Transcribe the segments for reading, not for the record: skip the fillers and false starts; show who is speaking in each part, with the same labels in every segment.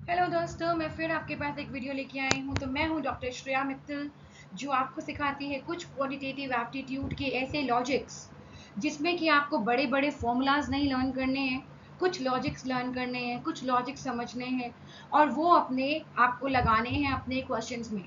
Speaker 1: Hello दोस्तों, मैं फिर आपके पास एक वीडियो लेके आई हूँ। तो मैं हूँ डॉक्टर श्रेया मित्तल, जो आपको सिखाती है कुछ क्वांटिटेटिव एप्टीट्यूड के ऐसे लॉजिक्स जिसमें कि आपको बड़े बड़े फॉर्मूलाज नहीं लर्न करने हैं, कुछ लॉजिक्स लर्न करने हैं, कुछ लॉजिक्स समझने हैं और वो अपने आपको लगाने हैं अपने क्वेश्चंस में।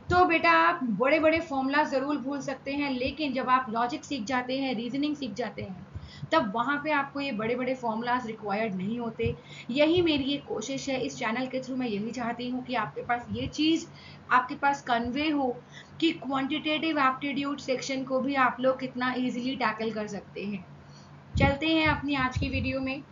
Speaker 1: तो बेटा, आप बड़े बड़े फॉर्मूला ज़रूर भूल सकते हैं, लेकिन जब आप लॉजिक सीख जाते हैं, रीजनिंग सीख जाते हैं, तब वहाँ पे आपको ये बड़े बड़े फॉर्मूलाज रिक्वायर्ड नहीं होते। यही मेरी एक कोशिश है इस चैनल के थ्रू। मैं यही चाहती हूँ कि आपके पास ये चीज़ आपके पास कन्वे हो कि क्वांटिटेटिव एप्टीट्यूड सेक्शन को भी आप लोग कितना ईजिली टैकल कर सकते हैं। चलते हैं अपनी आज की वीडियो में।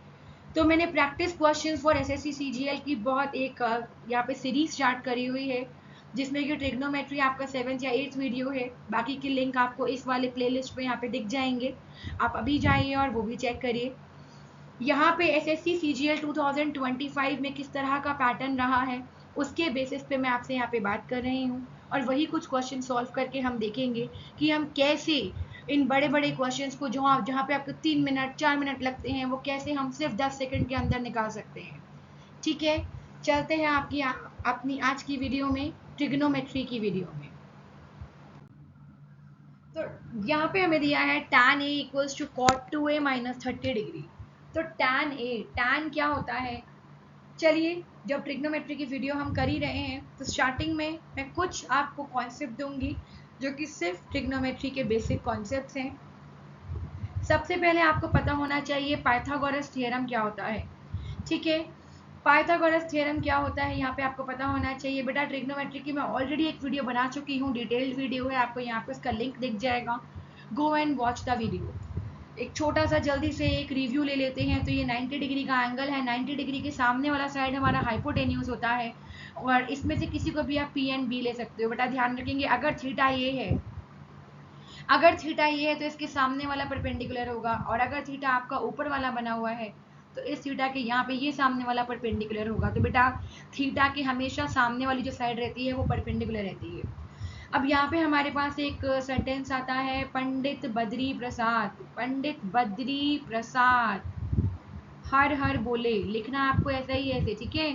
Speaker 1: तो मैंने practice questions for SSC CGL की बहुत एक यहाँ पे सीरीज स्टार्ट करी हुई है, जिसमें कि ट्रिग्नोमेट्री आपका 7th या 8th वीडियो है। बाकी के लिंक आपको इस वाले प्लेलिस्ट पे यहाँ पे दिख जाएंगे, आप अभी जाइए और वो भी चेक करिए। यहाँ पे एसएससी सीजीएल 2025 में किस तरह का पैटर्न रहा है, उसके बेसिस पे मैं आपसे यहाँ पे बात कर रही हूँ और वही कुछ क्वेश्चन सॉल्व करके हम देखेंगे कि हम कैसे इन बड़े बड़े क्वेश्चंस को जो जहाँ पे आपको 3 मिनट 4 मिनट लगते हैं, वो कैसे हम सिर्फ 10 सेकंड के अंदर निकाल सकते हैं। ठीक है, चलते हैं आपकी अपनी आज की वीडियो में, ट्रिग्नोमेट्री की वीडियो में। तो यहाँ पे हमें दिया है tan a equals to cot 2a minus 30 degree. तो tan क्या होता है? चलिए, जब ट्रिग्नोमेट्री की वीडियो हम कर ही रहे हैं तो स्टार्टिंग में मैं कुछ आपको कॉन्सेप्ट दूंगी जो कि सिर्फ ट्रिग्नोमेट्री के बेसिक कॉन्सेप्ट्स हैं। सबसे पहले आपको पता होना चाहिए पाइथागोरस थ्योरम क्या होता है। ठीक है, पाइथागोरस थ्योरम क्या होता है यहाँ पे आपको पता होना चाहिए। बेटा, ट्रिग्नोमेट्री की मैं ऑलरेडी एक वीडियो बना चुकी हूँ, डिटेल्ड वीडियो है, आपको यहाँ पे उसका लिंक दिख जाएगा। Go and watch the video. एक छोटा सा जल्दी से एक रिव्यू ले लेते हैं। तो ये 90 डिग्री का एंगल है, 90 डिग्री के सामने वाला साइड हमारा हाइपोटेन्यूज होता है और इसमें से किसी को भी आप पी एंड बी ले सकते हो। बेटा ध्यान रखेंगे, अगर थीटा ये है, अगर थीटा ये है तो इसके सामने वाला परपेंडिकुलर होगा, और अगर थीटा आपका ऊपर वाला बना हुआ है तो इस थीटा के यहाँ पे ये सामने वाला परपेंडिकुलर होगा। तो बेटा, थीटा की हमेशा सामने वाली जो साइड रहती है वो परपेंडिकुलर रहती है। अब यहाँ पे हमारे पास एक सेंटेंस आता है, पंडित बद्री प्रसाद, पंडित बद्री प्रसाद हर हर बोले। लिखना आपको ऐसा ही ऐसे, ठीक है,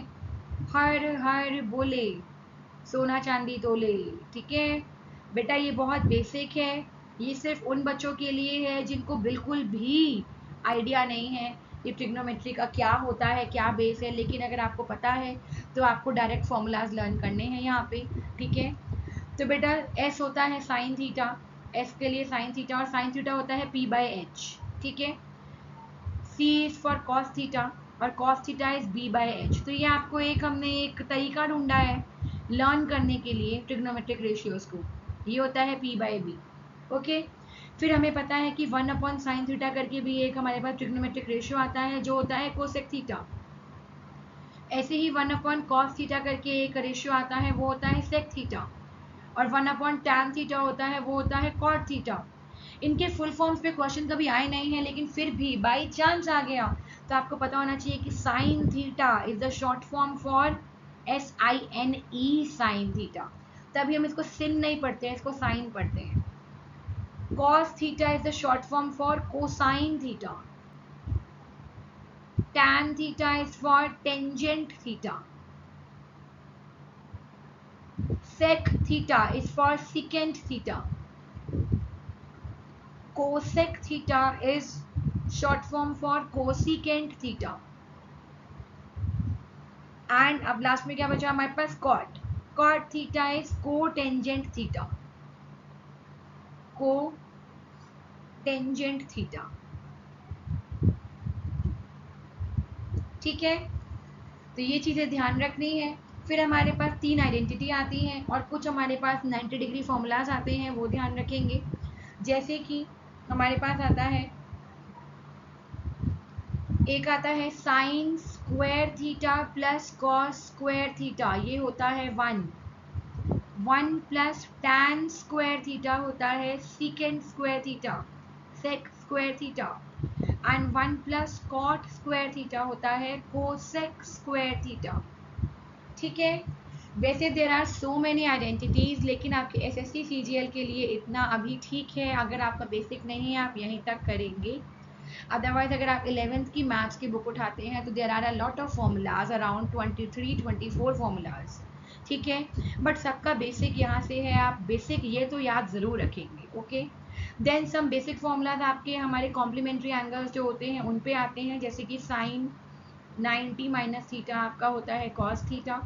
Speaker 1: हर हर बोले सोना चांदी तोले। ठीक है बेटा, ये बहुत बेसिक है, ये सिर्फ उन बच्चों के लिए है जिनको बिल्कुल भी आइडिया नहीं है ये ट्रिग्नोमेट्री का क्या होता है, क्या बेस है। लेकिन अगर आपको पता है तो आपको डायरेक्ट फॉर्मूलाज लर्न करने हैं यहाँ पे। ठीक है, तो बेटा एस होता है साइन थीटा, एस के लिए साइन थीटा, और साइन थीटा होता है पी बाई एच। ठीक है, C is for cos theta और cos theta is B by H. तो ये आपको एक हमने एक तरीका ढूंढा है लर्न करने के लिए ट्रिग्नोमेट्रिक रेशियोज को, ये होता है पी बाई बी। ओके, फिर हमें पता है कि 1/sin थीटा करके भी एक हमारे पास ट्रिग्नोमेट्रिक रेशियो आता है जो होता है कोसेक थीटा। ऐसे ही 1/cos थीटा करके एक रेशियो आता है, वो होता है सेक थीटा, और 1/tan थीटा होता है, वो होता है कॉट थीटा। इनके फुल फॉर्म्स पे क्वेश्चन कभी आए नहीं हैं, लेकिन फिर भी बाई चांस आ गया तो आपको पता होना चाहिए कि sine theta is the short form for SINE sine theta. तभी हम इसको सिन नहीं पढ़ते हैं, इसको साइन पढ़ते हैं। cos theta is the short form for cosine theta. tan theta is for tangent theta. sec theta is for secant theta. Cosec theta is short form for cosecant theta. And अब last में क्या बचा हमारे पास, cot. Cot theta is cotangent theta. Cotangent theta. ठीक है, तो ये चीज़ें ध्यान रखनी है। फिर हमारे पास 3 आइडेंटिटी आती हैं और कुछ हमारे पास 90 डिग्री फॉर्मूलाज आते हैं, वो ध्यान रखेंगे। जैसे कि हमारे पास आता है, एक आता है sine square theta plus cos square theta, ये होता है 1 प्लस टैन स्क्वायर थीटा होता है second square theta, sec square theta, and 1 plus cot square theta होता है कोसेक स्क्वायर थीटा। ठीक है, वैसे there are so many identities, लेकिन आपके एसएससी सीजीएल के लिए इतना अभी ठीक है। अगर आपका बेसिक नहीं है आप यहीं तक करेंगे। अदरवाइज अगर आप 11th की मैथ्स की बुक उठाते हैं तो there are a lot of formulas, around 23-24 formulas, ठीक है। बट सबका बेसिक यहाँ से है, आप बेसिक ये तो याद ज़रूर रखेंगे, okay. Then some basic formulas आपके हमारे कॉम्प्लीमेंट्री एंगल्स जो होते हैं उन पे आते हैं, जैसे कि साइन 90 माइनस थीटा आपका होता है कॉस थीटा,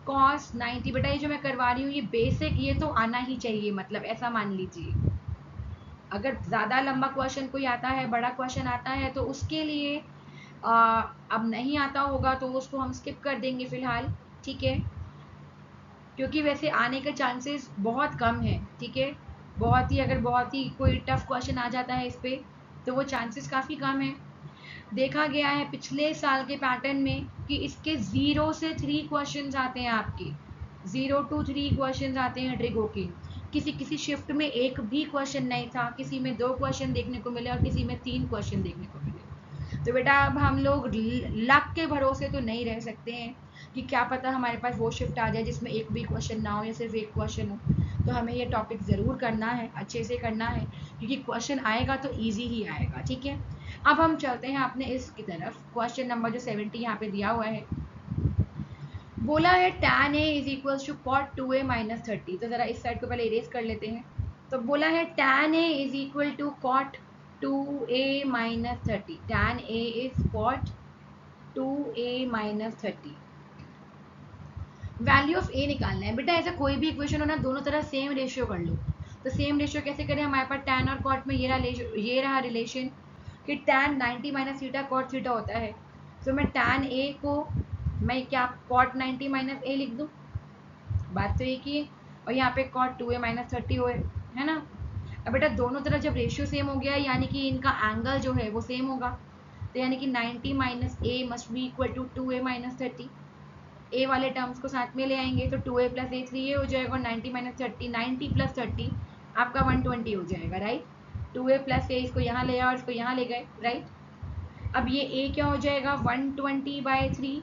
Speaker 1: कॉस 90। बेटा ये जो मैं करवा रही हूँ ये बेसिक, ये तो आना ही चाहिए, मतलब ऐसा मान लीजिए। अगर ज़्यादा लंबा क्वेश्चन कोई आता है, बड़ा क्वेश्चन आता है, तो उसके लिए अब नहीं आता होगा तो उसको हम स्किप कर देंगे फिलहाल, ठीक है, क्योंकि वैसे आने के चांसेस बहुत कम है, ठीक है। बहुत ही, अगर बहुत ही कोई टफ क्वेश्चन आ जाता है इस पे तो वो चांसेस काफ़ी कम है। देखा गया है पिछले साल के पैटर्न में कि इसके 0 से 3 क्वेश्चन आते हैं आपके, 0 to 3 क्वेश्चन आते हैं ट्रिगो के। किसी किसी शिफ्ट में एक भी क्वेश्चन नहीं था, किसी में 2 क्वेश्चन देखने को मिले और किसी में 3 क्वेश्चन देखने को मिले। तो बेटा अब हम लोग लक के भरोसे तो नहीं रह सकते हैं कि क्या पता हमारे पास वो शिफ्ट आ जाए जिसमें एक भी क्वेश्चन ना हो या सिर्फ एक क्वेश्चन हो। तो हमें ये टॉपिक ज़रूर करना है, अच्छे से करना है, क्योंकि क्वेश्चन आएगा तो ईजी ही आएगा, ठीक है। अब हम चलते हैं अपने इसकी तरफ। क्वेश्चन नंबर जो 70 यहाँ पे दिया हुआ है, बोला है tan a is equals to cot 2a minus 30। तो ज़रा इस साइड को पहले इरेज कर लेते हैं। तो बोला है tan a is equal to cot 2a minus 30। tan a is cot 2a minus 30। Value of a निकालना है। बेटा ऐसा कोई भी इक्वेशन हो ना, दोनों तरफ सेम रेशियो कर लो। तो सेम रेशियो कैसे करें, हमारे पास tan और cot में ये रहा रिलेशन कि tan 90 minus theta cot theta होता है। तो मैं tan a को मैं क्या cot 90 माइनस a लिख दूँ, बात तो एक ही है। और यहाँ पे cot 2a माइनस 30 हो है ना। अब बेटा दोनों तरफ जब रेशियो सेम हो गया यानी कि इनका एंगल जो है वो सेम होगा। तो यानी कि 90 minus a must be equal to 2a minus 30। a वाले टर्म्स को साथ में ले आएंगे तो 2a प्लस a 3a हो जाएगा, और 90 माइनस 30, 90 प्लस 30 आपका 120 हो जाएगा, राइट। 2a प्लस a इसको यहाँ ले आओ और इसको यहाँ ले गए, राइट। अब ये a क्या हो जाएगा 120/3,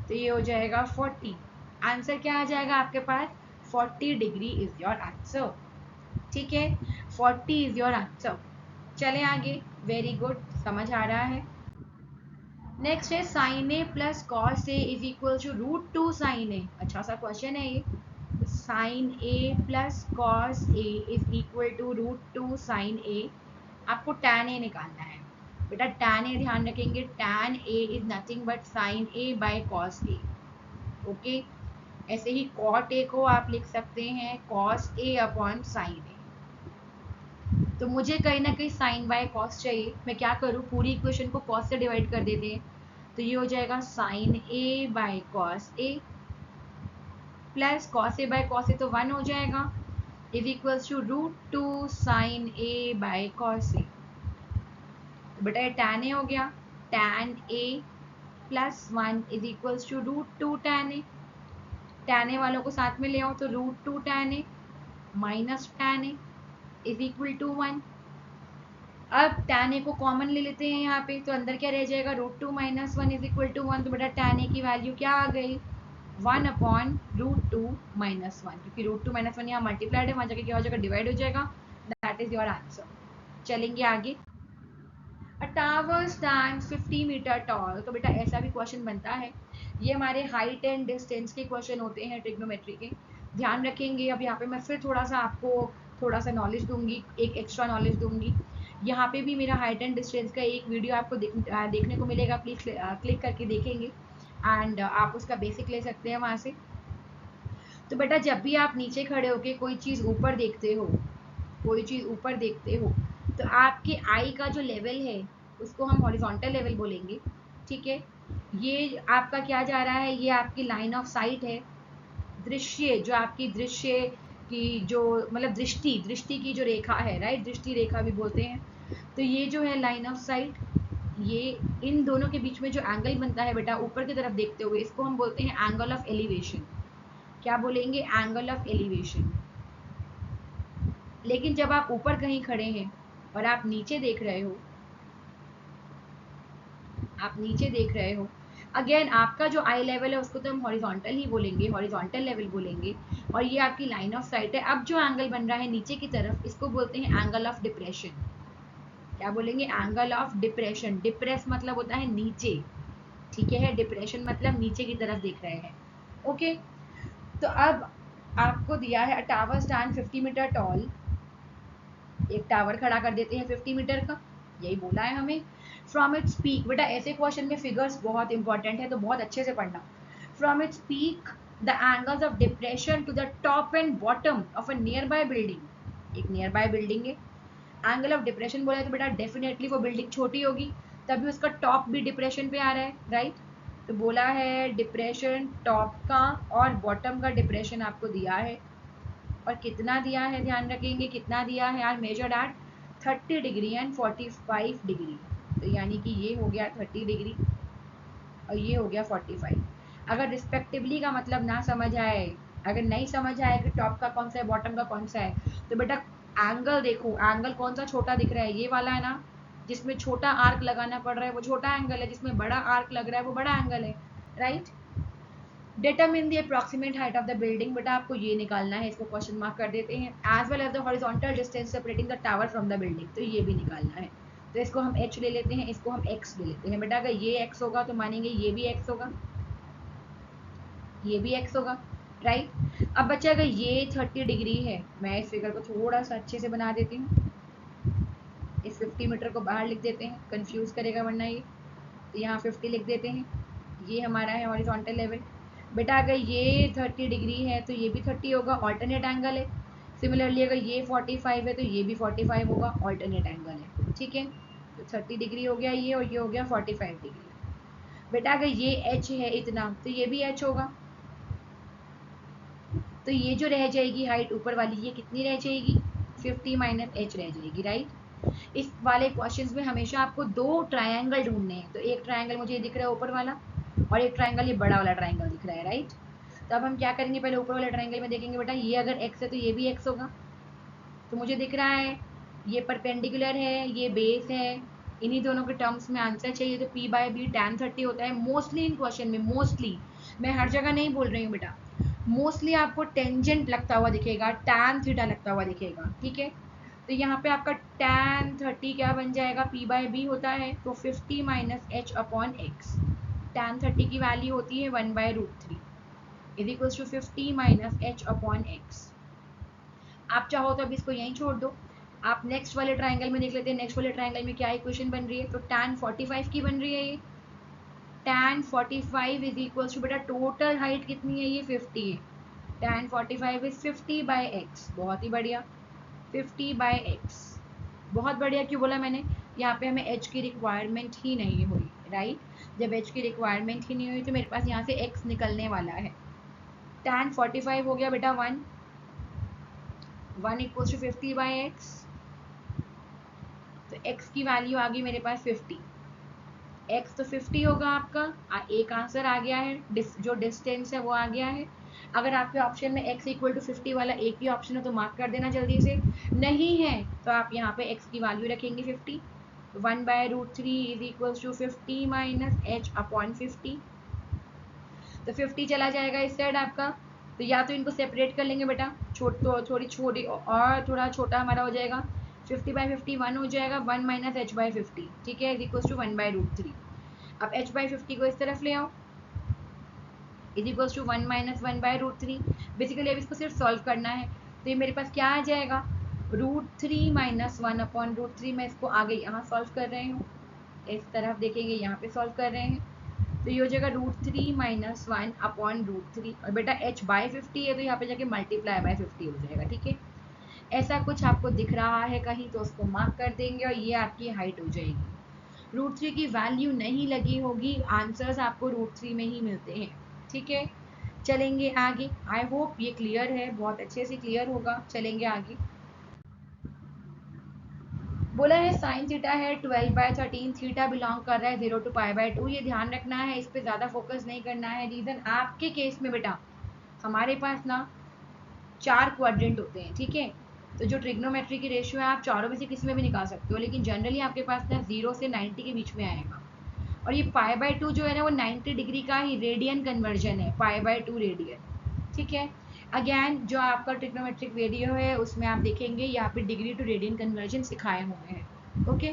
Speaker 1: तो ये हो जाएगा 40। आंसर क्या आ जाएगा आपके पास, 40 डिग्री इज योर आंसर, ठीक है। 40 इज योर आंसर। चले आगे, वेरी गुड, समझ आ रहा है। नेक्स्ट है sine A plus cos A is equal to √2 sine A. अच्छा सा क्वेश्चन है ये। Sine A plus cos A is equal to √2 sine A. आपको tan ए निकालना है। बेटा tan ए ध्यान रखेंगे, tan A is nothing but sine A by cos a, okay. ऐसे ही cot ए को आप लिख सकते हैं cos ए अपॉन साइन ए। तो मुझे कहीं ना कहीं साइन बाय कॉस चाहिए, मैं क्या करूँ, पूरी इक्वेशन को कॉस से डिवाइड कर देते हैं। तो ये हो जाएगा sine A by cos A plus cos A by cos A तो 1 हो जाएगा, is equals to √2 sine A by cos A. तो बेटा ये tan ए हो गया, tan A plus 1 is equals to √2 tan A. tan A वालों को साथ में ले आओ तो √2 tan A minus tan A is equal to 1। अब tan a को कॉमन ले लेते हैं यहाँ पे, तो अंदर क्या रह जाएगा √2 माइनस 1 इज इक्वल टू 1। तो बेटा tan a की वैल्यू क्या आ गई, 1 अपॉन √2 माइनस 1, क्योंकि √2 माइनस 1 यहाँ मल्टीप्लाइड है, वहाँ जाके क्या हो जाएगा, डिवाइड हो जाएगा। That is your answer. चलेंगे आगे। A tower stands 50 metre tall. तो बेटा ऐसा भी क्वेश्चन बनता है, ये हमारे हाइट एंड डिस्टेंस के क्वेश्चन होते हैं ट्रिग्नोमेट्री के, ध्यान रखेंगे। अब यहाँ पे मैं फिर थोड़ा सा आपको थोड़ा सा नॉलेज दूंगी, एक एक्स्ट्रा नॉलेज दूंगी। यहाँ पे भी मेरा हाइट एंड डिस्टेंस का एक वीडियो आपको देखने को मिलेगा, प्लीज़ क्लिक करके देखेंगे एंड आप उसका बेसिक ले सकते हैं वहाँ से। तो बेटा जब भी आप नीचे खड़े होके कोई चीज़ ऊपर देखते हो, कोई चीज़ ऊपर देखते हो, तो आपके आई का जो लेवल है उसको हम हॉरिजॉन्टल लेवल बोलेंगे, ठीक है। ये आपका क्या जा रहा है, ये आपकी लाइन ऑफ साइट है, दृश्य जो आपकी दृश्य की जो मतलब दृष्टि दृष्टि की जो रेखा है, राइट, दृष्टि रेखा भी बोलते हैं। तो ये जो है लाइन ऑफ साइट, ये इन दोनों के बीच में जो एंगल बनता है बेटा ऊपर की तरफ देखते हुए, इसको हम बोलते हैं एंगल ऑफ एलिवेशन। क्या बोलेंगे, एंगल ऑफ एलिवेशन। लेकिन जब आप ऊपर कहीं खड़े हैं और आप नीचे देख रहे हो, आप नीचे देख रहे हो, अगेन आपका जो आई लेवल है उसको तो हम हॉरिजॉन्टल ही बोलेंगे, हॉरिजॉन्टल लेवल बोलेंगे। और ये आपकी लाइन ऑफ साइट है। अब जो एंगल बन रहा है नीचे की तरफ, इसको बोलते हैं एंगल ऑफ डिप्रेशन। क्या बोलेंगे? Angle of depression. डिप्रेस मतलब होता है नीचे, ठीक है, डिप्रेशन मतलब नीचे की तरफ देख रहे हैं। ओके, तो अब आपको दिया है a tower stand 50 metre tall, एक टावर खड़ा कर देते हैं 50 मीटर का, यही बोला है हमें। फ्रॉम इट्स पीक, बेटा ऐसे क्वेश्चन में फिगर्स बहुत इंपॉर्टेंट है तो बहुत अच्छे से पढ़ना। From its peak the angles of depression to the top and bottom of a nearby building, एक नियर बाय बिल्डिंग है, एंगल ऑफ डिप्रेशन बोला है तो बेटा डेफिनेटली वो बिल्डिंग छोटी होगी, तभी उसका टॉप भी डिप्रेशन पे आ रहा है, राइट। तो बोला है डिप्रेशन टॉप का और बॉटम का डिप्रेशन आपको दिया है, और कितना दिया है ध्यान रखेंगे, कितना दिया है यार, measured eight 30 degree and 45 degree. तो यानी कि ये हो गया 30 डिग्री और ये हो गया 45। अगर रिस्पेक्टिवली का मतलब ना समझ आए, अगर नहीं समझ आए कि टॉप का कौन सा है बॉटम का कौन सा है, तो बेटा एंगल देखो, एंगल कौन सा छोटा दिख रहा है, ये वाला है ना, जिसमें छोटा आर्क लगाना पड़ रहा है वो छोटा एंगल है, जिसमें बड़ा आर्क लग रहा है वो बड़ा एंगल है, right. Determine the approximate height of the building, बेटा आपको ये निकालना है, इसको क्वेश्चन मार्क कर देते हैं। As well as the horizontal distance separating the tower from the building, तो ये भी निकालना है। तो इसको हम h ले लेते हैं, इसको हम x ले लेते हैं। बेटा अगर ये x होगा तो मानेंगे ये भी x होगा, ये भी x होगा, राइट। अब बच्चा अगर ये 30 डिग्री है, मैं इस फिगर को थोड़ा सा अच्छे से बना देती हूँ, इस 50 मीटर को बाहर लिख देते हैं, कंफ्यूज करेगा वरना ये, तो यहाँ 50 लिख देते हैं, ये हमारा है हॉरिजॉन्टल लेवल। बेटा अगर ये 30 डिग्री है तो ये भी 30 होगा, ऑल्टरनेट एंगल है। सिमिलरली अगर ये 45 है तो ये भी 45 होगा, ऑल्टरनेट एंगल है, ठीक है। तो 30 डिग्री हो गया ये, और ये हो गया 45 डिग्री। बेटा अगर ये h है इतना तो ये भी h होगा, तो ये जो रह जाएगी हाइट ऊपर वाली, ये कितनी रह जाएगी? 50 माइनस h रह जाएगी, राइट। इस वाले क्वेश्चंस में हमेशा आपको दो ट्रायंगल ढूंढने हैं, तो एक ट्रायंगल मुझे दिख रहा है ऊपर वाला, और एक ट्रायंगल ये बड़ा वाला ट्रायंगल दिख रहा है, राइट। तो अब हम क्या करेंगे, पहले ऊपर वाले ट्रायंगल में देखेंगे, बेटा ये अगर x है तो ये भी x होगा, तो मुझे दिख रहा है ये परपेंडिकुलर है, ये बेस है, इन्हीं दोनों के टर्म्स में आंसर चाहिए, तो p बाय बी tan 30 होता है। मोस्टली इन क्वेश्चन में, मोस्टली, मैं हर जगह नहीं बोल रही हूँ बेटा, मोस्टली आपको टेंजेंट लगता हुआ दिखेगा, tan थीटा लगता हुआ दिखेगा, ठीक है। तो यहाँ पे आपका tan 30 क्या बन जाएगा, p बाय बी होता है, तो 50 minus h upon x. tan 30 की वैल्यू होती है 1/√3 is equals to 50 minus h upon x. आप चाहो तो अब इसको यहीं छोड़ दो, आप नेक्स्ट वाले ट्राइंगल में देख लेते हैं, नेक्स्ट वाले ट्राइंगल में क्या इक्वेशन बन रही है, तो tan 45 की बन रही है ये, tan 45 इज इक्वल्स टू, बेटा टोटल हाइट कितनी है, ये 50 है, tan 45 इज 50 बाय एक्स, बहुत ही बढ़िया, 50 बाय एक्स, बहुत बढ़िया। क्यों बोला मैंने, यहाँ पे हमें h की रिक्वायरमेंट ही नहीं हुई, राइट। जब h की रिक्वायरमेंट ही नहीं हुई तो मेरे पास यहाँ से x निकलने वाला है, tan 45 हो गया बेटा 1 इक्वल्स टू 50 बाय एक्स, तो x की वैल्यू आ गई मेरे पास 50, x तो 50 होगा आपका, एक आंसर आ गया है, जो डिस्टेंस है वो आ गया है। अगर आपके ऑप्शन में x इक्वल टू 50 वाला एक ही ऑप्शन है तो मार्क कर देना जल्दी से, नहीं है तो आप यहाँ पे x की वैल्यू रखेंगे 50, 1/√3 is equals to 50 minus h upon 50, तो 50 चला जाएगा इस साइड आपका, तो या तो इनको सेपरेट कर लेंगे बेटा, तो थोड़ी छोटी और थोड़ा छोटा हमारा हो जाएगा, 50/50 1 हो जाएगा, 1 माइनस h/50, ठीक है, इज इक्वल्स टू 1/√3। अब h/50 को इस तरफ ले आओ, is equals to 1 minus 1/√3। Basically अब इसको सिर्फ सॉल्व करना है, तो ये मेरे पास क्या आ जाएगा, √3 माइनस 1 अपॉन √3। मैं इसको आगे यहाँ सॉल्व कर रही हूँ, इस तरफ देखेंगे यहाँ पे सॉल्व कर रहे हैं, तो ये हो जाएगा √3 माइनस 1 अपॉन √3, और बेटा h/50 है तो यहाँ पे जाके मल्टीप्लाई बाय 50 हो जाएगा, ठीक है। ऐसा कुछ आपको दिख रहा है कहीं तो उसको मार्क कर देंगे और ये आपकी हाइट हो जाएगी। √3 की वैल्यू नहीं लगी होगी, आंसर्स आपको √3 में ही मिलते हैं, ठीक है। चलेंगे आगे, आई होप ये क्लियर है, बहुत अच्छे से क्लियर होगा, चलेंगे आगे। बोला है साइन थीटा है 12/13, थीटा बिलोंग कर रहा है 0 to π/2, ये ध्यान रखना है, इस पे ज़्यादा फोकस नहीं करना है। रीज़न आपके केस में बेटा हमारे पास ना 4 क्वाड्रेंट होते हैं, ठीक है। तो जो ट्रिग्नोमेट्री की रेशियो है आप चारों में से किसी में भी निकाल सकते हो, लेकिन जनरली आपके पास ना 0 से 90 के बीच में आएगा, और ये π/2 जो है ना वो 90 डिग्री का ही रेडियन कन्वर्जन है, π/2 रेडियन, ठीक है। अगेन जो आपका ट्रिग्नोमेट्रिक वीडियो है उसमें आप देखेंगे यहाँ पे डिग्री टू रेडियन कन्वर्जन सिखाए हुए हैं, ओके।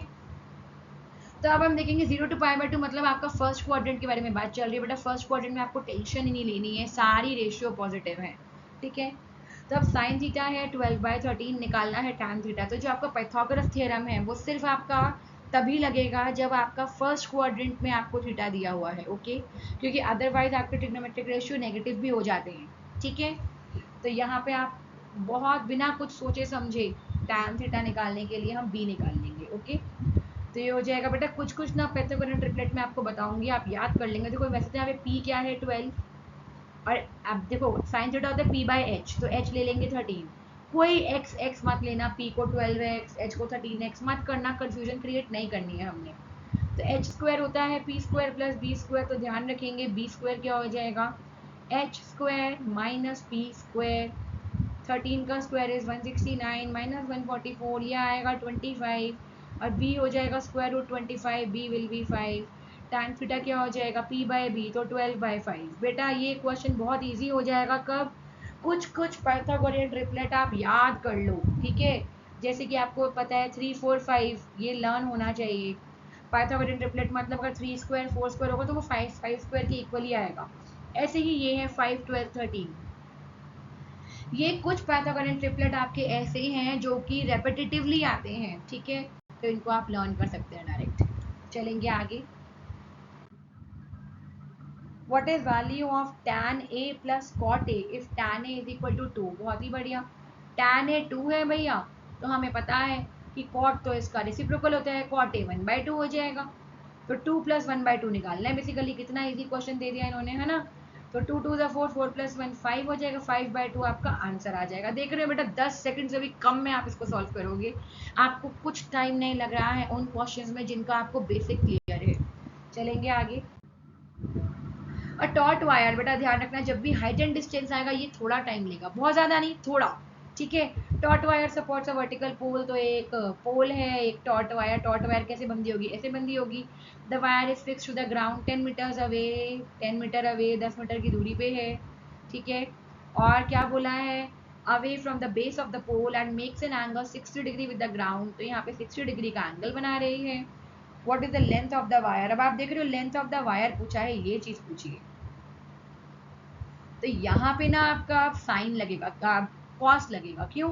Speaker 1: तो अब हम देखेंगे 0 to π/2 मतलब आपका फर्स्ट क्वाड्रेंट के बारे में बात चल रही है बेटा। फर्स्ट क्वाड्रेंट में आपको टेंशन ही नहीं लेनी है, सारी रेशियो पॉजिटिव है, ठीक है। तो अब साइन थीटा है 12/13, निकालना है टैन थीटा। तो जो आपका पाइथागोरस थ्योरम है वो सिर्फ आपका तभी लगेगा जब आपका फर्स्ट क्वाड्रेंट में आपको थीटा दिया हुआ है, ओके, क्योंकि अदरवाइज आपके ट्रिग्नोमेट्रिक रेशियो नेगेटिव भी हो जाते हैं, ठीक है। तो यहाँ पे आप बहुत बिना कुछ सोचे समझे टैन थीटा निकालने के लिए हम बी निकाल लेंगे, ओके। तो ये हो जाएगा बेटा, कुछ कुछ ना पाइथागोरस ट्रिपलेट में आपको बताऊंगी, आप याद कर लेंगे। देखो वैसे तो यहाँ पे पी क्या है 12, और अब देखो साइन थीटा होता है p/h, तो h ले लेंगे 13। कोई x मत लेना, p को 12x, h को 13x मत करना, कंफ्यूजन क्रिएट नहीं करनी है हमने। तो h स्क्वायर होता है p square plus b square, तो ध्यान रखेंगे b स्क्वायर क्या हो जाएगा, h square minus p square, 13 का स्क्वायर इज 169 माइनस 144, ये आएगा 25, और b हो जाएगा square root 25, b will be 5। Tan theta क्या हो जाएगा p/b, तो 12/5। बेटा ये क्वेश्चन बहुत इजी हो जाएगा कब, कुछ कुछ पाइथागोरियन ट्रिपलेट आप याद कर लो, ठीक है। जैसे कि आपको पता है 3 4 5, ये लर्न होना चाहिए। पाइथागोरियन ट्रिपलेट मतलब अगर 3 स्क्वायर 4 स्क्वायर होगा तो वो 5 स्क्वायर के इक्वल ही आएगा। ऐसे ही ये है 5 12 13। ये कुछ पाइथागोरियन ट्रिपलेट आपके ऐसे हैं जो कि रेपिटेटिवली आते हैं, ठीक है। तो इनको आप लर्न कर सकते हैं डायरेक्ट। चलेंगे आगे। What is value of tan A plus cot A if tan A is equal to 2? बहुत ही बढ़िया। tan A 2 है भैया, तो हमें पता है कि cot तो इसका रेसिप्रोकल होता है, cot A 1/2 हो जाएगा। तो 2 + 1/2 निकालना है बेसिकली। कितना इजी क्वेश्चन दे दिया इन्होंने, है ना। तो 2 2 4 4 + 1 5 हो जाएगा, 5/2 आपका आंसर आ जाएगा। देख रहे हो बेटा 10 सेकंड से भी कम में आप इसको सॉल्व करोगे। आपको कुछ टाइम नहीं लग रहा है उन क्वेश्चंस में जिनका आपको बेसिक क्लियर है। चलेंगे आगे। और टॉट वायर बेटा ध्यान रखना, जब भी हाइट एंड डिस्टेंस आएगा ये थोड़ा टाइम लेगा, बहुत ज़्यादा नहीं, थोड़ा, ठीक है। Taut wire supports a vertical pole, तो एक पोल है, एक टॉट वायर। टॉट वायर कैसे बंधी होगी, ऐसे बंधी होगी। The wire is fix to the ground 10 metres away, 10 metre away, 10 metre की दूरी पे है, ठीक है। और क्या बोला है, away from the base of the pole and makes an angle 60 degree with the ground, तो यहाँ पे 60 डिग्री का एंगल बना रही है। What is the length of the wire, अब आप देख रहे हो लेंथ ऑफ द वायर पूछा है, ये चीज पूछिए। तो यहाँ पे ना आपका साइन लगेगा, कॉस लगेगा, क्यों,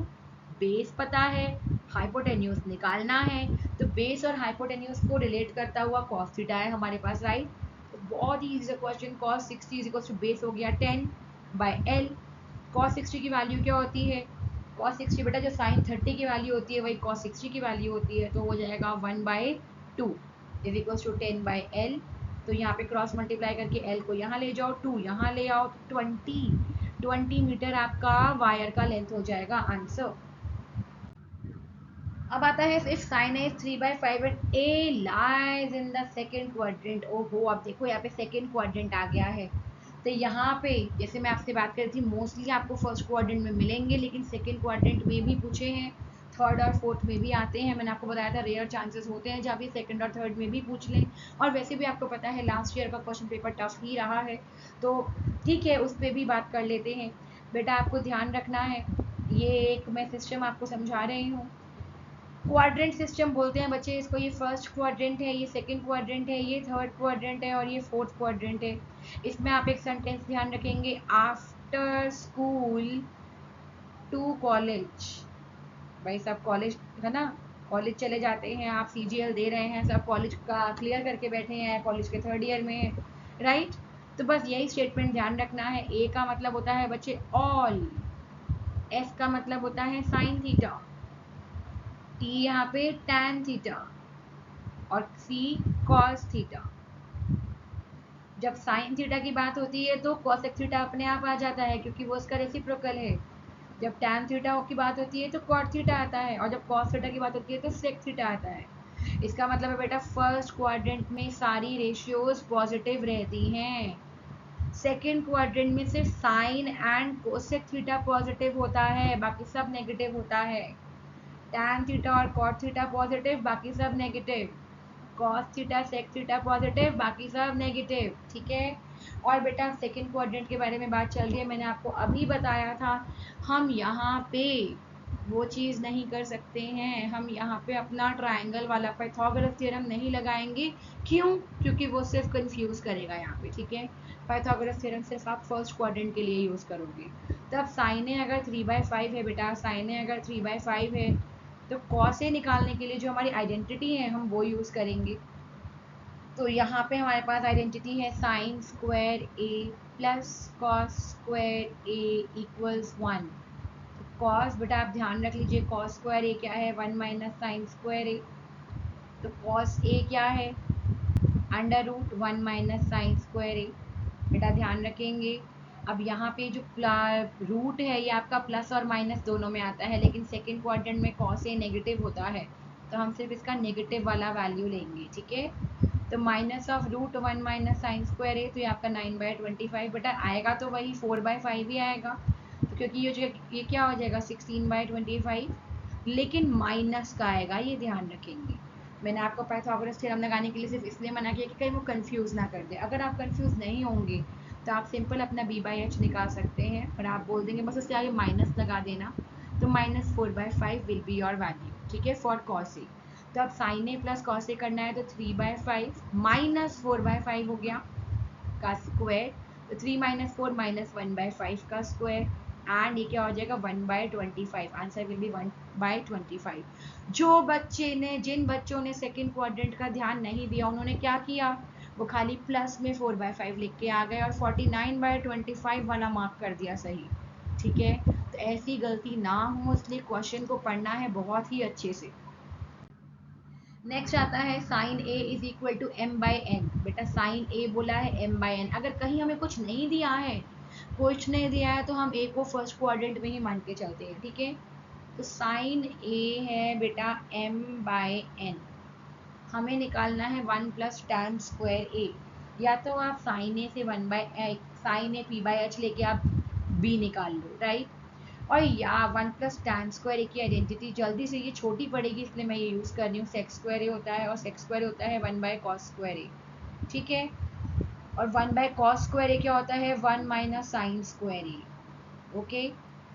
Speaker 1: बेस पता है, हाइपोटेन्यूज निकालना है, तो बेस और हाइपोटेन्यूज को रिलेट करता हुआ कॉस थीटा है हमारे पास, राइट। तो बहुत ही easy question, cos 60 is equal to base हो गया 10/L। कॉस 60 की वैल्यू क्या होती है, कॉस 60 बेटा जो साइन 30 की वैल्यू होती है वही कॉस 60 की वैल्यू होती है, तो हो जाएगा 1/2 इज इक्वल टू 10/L। तो यहाँ पे क्रॉस मल्टीप्लाई करके L को यहाँ ले जाओ, 2 यहाँ ले आओ, तो 20 मीटर आपका वायर का लेंथ हो जाएगा आंसर। अब आता है इफ साइन है 3/5 and A lies in the second quadrant. ओहो, अब देखो यहाँ पे सेकेंड क्वाड्रेंट आ गया है। तो यहाँ पे जैसे मैं आपसे बात कर रही थी, मोस्टली आपको फर्स्ट क्वाड्रेंट में मिलेंगे, लेकिन सेकेंड क्वाड्रेंट में भी पूछे हैं, थर्ड और फोर्थ में भी आते हैं। मैंने आपको बताया था रेयर चांसेस होते हैं जहाँ भी सेकंड और थर्ड में भी पूछ लें। और वैसे भी आपको पता है लास्ट ईयर का क्वेश्चन पेपर टफ ही रहा है, तो ठीक है उस पर भी बात कर लेते हैं। बेटा आपको ध्यान रखना है, ये एक मैं सिस्टम आपको समझा रही हूँ। क्वाड्रेंट सिस्टम बोलते हैं बच्चे इसको। ये फर्स्ट क्वाड्रेंट है, ये सेकंड क्वाड्रेंट है, ये थर्ड क्वाड्रेंट है और ये फोर्थ क्वाड्रेंट है। इसमें आप एक सेंटेंस ध्यान रखेंगे, आफ्टर स्कूल टू कॉलेज। भाई सब कॉलेज है ना, कॉलेज चले जाते हैं, आप CGL दे रहे हैं, सब कॉलेज का क्लियर करके बैठे हैं, कॉलेज के थर्ड ईयर में, राइट। तो बस यही स्टेटमेंट ध्यान रखना है। ए का मतलब होता है बच्चे ऑल, एस का मतलब होता है साइन थीटा, टी यहाँ पे टैन थीटा और सी कॉस थीटा। जब साइन थीटा की बात होती है तो कॉसेक थीटा अपने आप आ जाता है क्योंकि वो उसका रेसिप्रोकल है। जब टैन थीटा की बात होती है तो कॉट थीटा आता है, और जब कॉस थीटा की बात होती है तो सेक थीटा आता है। इसका मतलब है बेटा फर्स्ट क्वाड्रेंट में सारी रेशियोज पॉजिटिव रहती हैं, सेकेंड क्वाड्रेंट में सिर्फ sine and cosec theta positive होता है, बाकी सब नेगेटिव होता है। टैन थीटा और कॉट थीटा पॉजिटिव, बाकी सब negative. Cos theta sec theta positive, बाकी सब नेगेटिव, ठीक है। और बेटा सेकंड क्वाड्रेंट के बारे में बात चल रही है, मैंने आपको अभी बताया था हम यहाँ पे वो चीज़ नहीं कर सकते हैं। हम यहाँ पे अपना ट्रायंगल वाला पाइथागोरस थ्योरम नहीं लगाएंगे। क्यों? क्योंकि वो सिर्फ कंफ्यूज करेगा यहाँ पे, ठीक है। पाइथागोरस थ्योरम सिर्फ आप फर्स्ट क्वाड्रेंट के लिए यूज़ करोगे। तो अब साइन ए अगर 3/5 है बेटा, साइन ए अगर 3/5 है, तो कॉस ए निकालने के लिए जो हमारी आइडेंटिटी है हम वो यूज़ करेंगे। तो यहाँ पे हमारे पास आइडेंटिटी है साइन स्क्वायर ए प्लस कॉस स्क्वायर ए इक्वल्स 1। कॉस बेटा आप ध्यान रख लीजिए, कॉस स्क्वायर ए क्या है, 1 माइनस साइन स्क्वायर ए। तो कॉस ए क्या है, under root 1 minus sine square A. बेटा ध्यान रखेंगे। अब यहाँ पे जो रूट है ये आपका प्लस और माइनस दोनों में आता है, लेकिन सेकेंड क्वाड्रेंट में कॉस ए नेगेटिव होता है, तो हम सिर्फ इसका नेगेटिव वाला वैल्यू लेंगे, ठीक है। तो minus of root 1 minus sine square A, तो ये आपका 9/25 बेटा आएगा, तो वही 4/5 ही आएगा। तो क्योंकि ये क्या हो जाएगा 16/25, लेकिन माइनस का आएगा, ये ध्यान रखेंगे। मैंने आपको पाइथागोरस थ्योरम लगाने के लिए सिर्फ इसलिए मना किया कि कहीं वो कंफ्यूज ना कर दे। अगर आप कंफ्यूज नहीं होंगे तो आप सिंपल अपना b/h निकाल सकते हैं, और आप बोल देंगे बस उससे आगे माइनस लगा देना, तो -4/5 विल बी योर वैल्यू, ठीक है, फॉर कॉस ए। तो अब साइन ए प्लस कॉस ए करना है, तो 3/5 माइनस 4/5 हो गया का स्क्वायर, तो 3 माइनस 4 माइनस 1/5 का स्क्वायर, एंड ये क्या हो जाएगा 1/25। Answer will be 1/25। जिन बच्चों ने सेकंड क्वाड्रेंट का ध्यान नहीं दिया उन्होंने क्या किया, वो खाली प्लस में 4/5 लिख के आ गए और 49/25 वाला मार्क कर दिया सही, ठीक है। तो ऐसी गलती ना हो, इसलिए क्वेश्चन को पढ़ना है बहुत ही अच्छे से। नेक्स्ट आता है sine a is equal to m/n। बेटा साइन ए बोला है m/n, अगर कहीं हमें कुछ नहीं दिया है तो हम ए को फर्स्ट क्वाड्रेंट में ही मान के चलते हैं, ठीक है। तो साइन ए है बेटा m/n, हमें निकालना है 1 प्लस टैन स्क्वायर ए। या तो आप साइन ए से साइन ए p/h लेके आप b निकाल लो, राइट। और या 1 प्लस टैन स्क्वायर ए की आइडेंटिटी जल्दी से, ये छोटी पड़ेगी इसलिए मैं ये यूज़ कर रही हूँ, सेक्स स्क्वायर ए होता है और सेक्स स्क्वायर होता है 1/कॉस स्क्वायर ए, ठीक है। और 1/कॉस स्क्वायर ए क्या होता है, 1 minus sine square A, okay.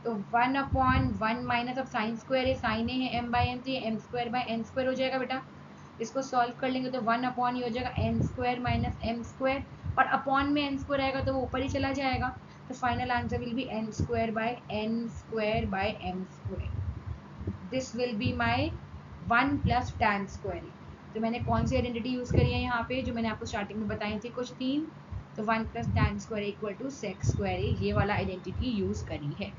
Speaker 1: तो 1/1 minus of sine square A, sine A है m/n, तो ये m²/n² हो जाएगा बेटा। इसको सॉल्व कर लेंगे तो 1/, ये हो जाएगा n² माइनस m², और अपॉन में n² आएगा तो वो ऊपर ही चला जाएगा, तो final answer will be n²/m²। This will be my 1 plus tan square. तो मैंने कौन सी आइडेंटिटी यूज़ करी है यहाँ पे, जो मैंने आपको स्टार्टिंग में बताई थी कुछ 3, तो 1 plus tan square equal to sec square A, ये वाला आइडेंटिटी यूज़ करी है।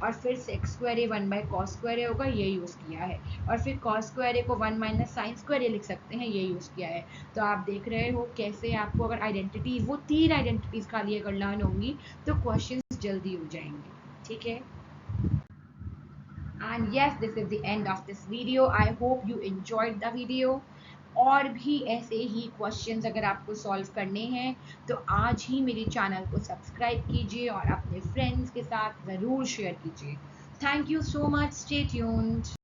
Speaker 1: और फिर सेक्स स्क्वायर ए 1/कॉस स्क्वायर ए होगा, ये यूज़ किया है। और फिर कॉस स्क्वायर ए को 1 माइनस साइन स्क्वायर ए लिख सकते हैं, ये यूज़ किया है। तो आप देख रहे हो कैसे आपको अगर आइडेंटिटी, वो 3 आइडेंटिटीज़ खाली अगर लर्न होंगी तो क्वेश्चन जल्दी हो जाएंगे, ठीक है। And yes, this is the end of this video. I hope you enjoyed the video. और भी ऐसे ही क्वेश्चंस अगर आपको सॉल्व करने हैं तो आज ही मेरे चैनल को सब्सक्राइब कीजिए और अपने फ्रेंड्स के साथ ज़रूर शेयर कीजिए। Thank you so much, stay tuned.